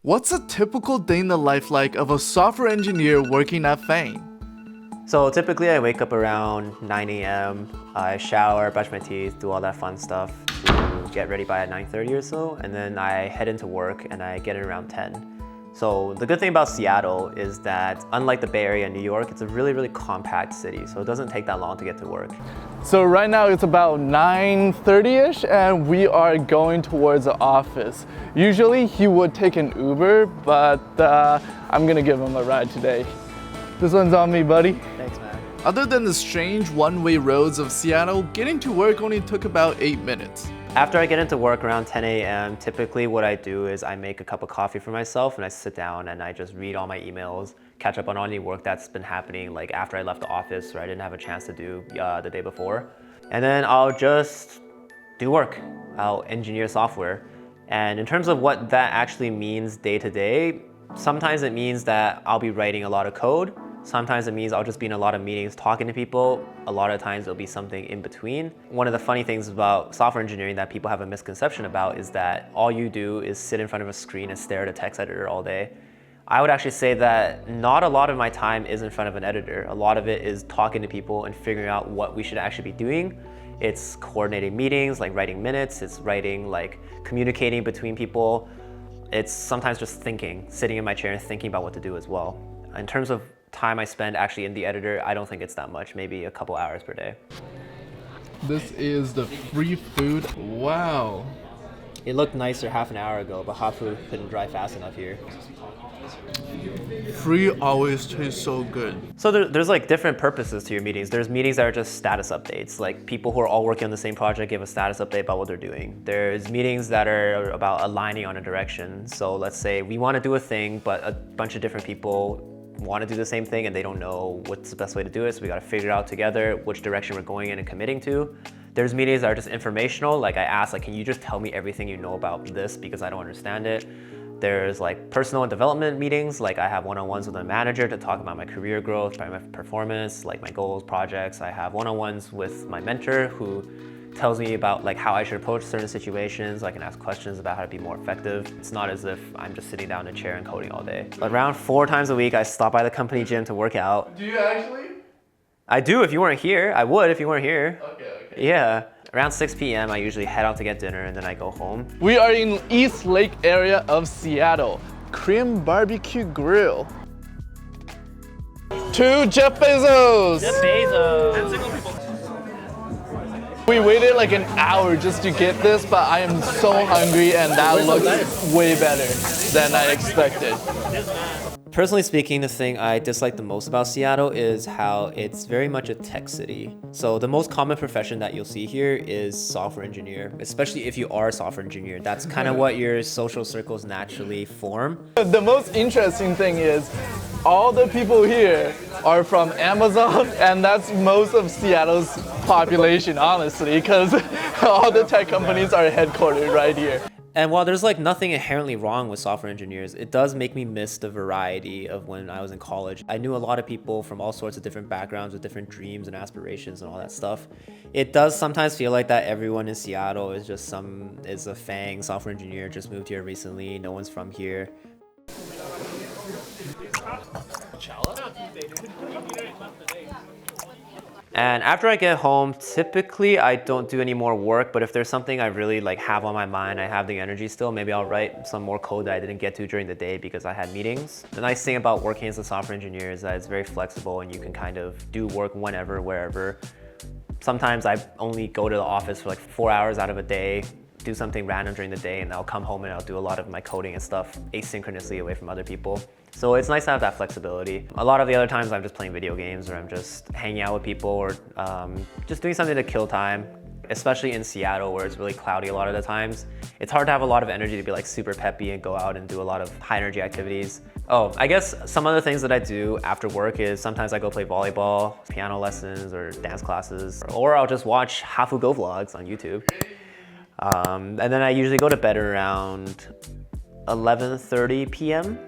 What's a typical day in the life like of a software engineer working at FANG? So typically I wake up around 9 a.m. I shower, brush my teeth, do all that fun stuff to get ready by 9:30 or so, and then I head into work and I get in around 10. So the good thing about Seattle is that unlike the Bay Area and New York, it's a really compact city, so it doesn't take that long to get to work. So right now it's about 9:30ish and we are going towards the office. Usually he would take an Uber, but I'm gonna give him a ride today. This one's on me, buddy. Thanks, man. Other than the strange one-way roads of Seattle, getting to work only took about 8 minutes. After I get into work around 10 a.m., typically what I do is I make a cup of coffee for myself and I sit down and I just read all my emails, catch up on all any work that's been happening like after I left the office or I didn't have a chance to do the day before. And then I'll just do work. I'll engineer software. And in terms of what that actually means day to day, sometimes it means that I'll be writing a lot of code. Sometimes it means I'll just be in a lot of meetings talking to people. A lot of times it'll be something in between. One of the funny things about software engineering that people have a misconception about is that all you do is sit in front of a screen and stare at a text editor all day. I would actually say that not a lot of my time is in front of an editor. A lot of it is talking to people and figuring out what we should actually be doing. It's coordinating meetings, like writing minutes. It's writing, like communicating between people. It's sometimes just thinking, sitting in my chair and thinking about what to do as well. In terms of time I spend actually in the editor, I don't think it's that much, maybe a couple hours per day. This is the free food. Wow. It looked nicer half an hour ago, but Hafu couldn't drive fast enough here. Free always tastes so good. So there's like different purposes to your meetings. There's meetings that are just status updates, like people who are all working on the same project give a status update about what they're doing. There's meetings that are about aligning on a direction. So let's say we want to do a thing, but a bunch of different people want to do the same thing and they don't know what's the best way to do it, so we got to figure out together which direction we're going in and committing to. There's meetings that are just informational, like I ask, like, can you just tell me everything you know about this because I don't understand it. There's like personal and development meetings, like I have one-on-ones with a manager to talk about my career growth, my performance, like my goals, projects. I have one-on-ones with my mentor who tells me about like how I should approach certain situations. I can ask questions about how to be more effective. It's not as if I'm just sitting down in a chair and coding all day. But around 4 times a week, I stop by the company gym to work out. Do you actually? I do if you weren't here. I would if you weren't here. Okay. Yeah. Around 6 p.m. I usually head out to get dinner and then I go home. We are in East Lake area of Seattle. Korean barbecue grill. To Jeff Bezos. Jeff Bezos. We waited like an hour just to get this, but I am so hungry and that looks way better than I expected. Personally speaking, the thing I dislike the most about Seattle is how it's very much a tech city. So the most common profession that you'll see here is software engineer, especially if you are a software engineer. That's kind of what your social circles naturally form. The most interesting thing is all the people here are from Amazon, and that's most of Seattle's population, honestly, because all the tech companies are headquartered right here. And while there's like nothing inherently wrong with software engineers, it does make me miss the variety of when I was in college. I knew a lot of people from all sorts of different backgrounds with different dreams and aspirations and all that stuff. It does sometimes feel like that everyone in Seattle is just is a FANG software engineer, just moved here recently, no one's from here. And after I get home, typically I don't do any more work, but if there's something I really like have on my mind, I have the energy still, maybe I'll write some more code that I didn't get to during the day because I had meetings. The nice thing about working as a software engineer is that it's very flexible and you can kind of do work whenever, wherever. Sometimes I only go to the office for like 4 hours out of a day, do something random during the day, and I'll come home and I'll do a lot of my coding and stuff asynchronously away from other people. So it's nice to have that flexibility. A lot of the other times I'm just playing video games or I'm just hanging out with people or just doing something to kill time, especially in Seattle where it's really cloudy a lot of the times. It's hard to have a lot of energy to be like super peppy and go out and do a lot of high energy activities. Oh, I guess some other things that I do after work is sometimes I go play volleyball, piano lessons or dance classes, or I'll just watch Hafu Go vlogs on YouTube. And then I usually go to bed around 11:30 p.m.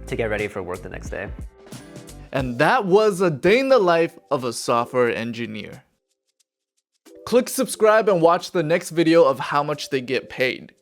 to get ready for work the next day. And that was a day in the life of a software engineer. Click subscribe and watch the next video of how much they get paid.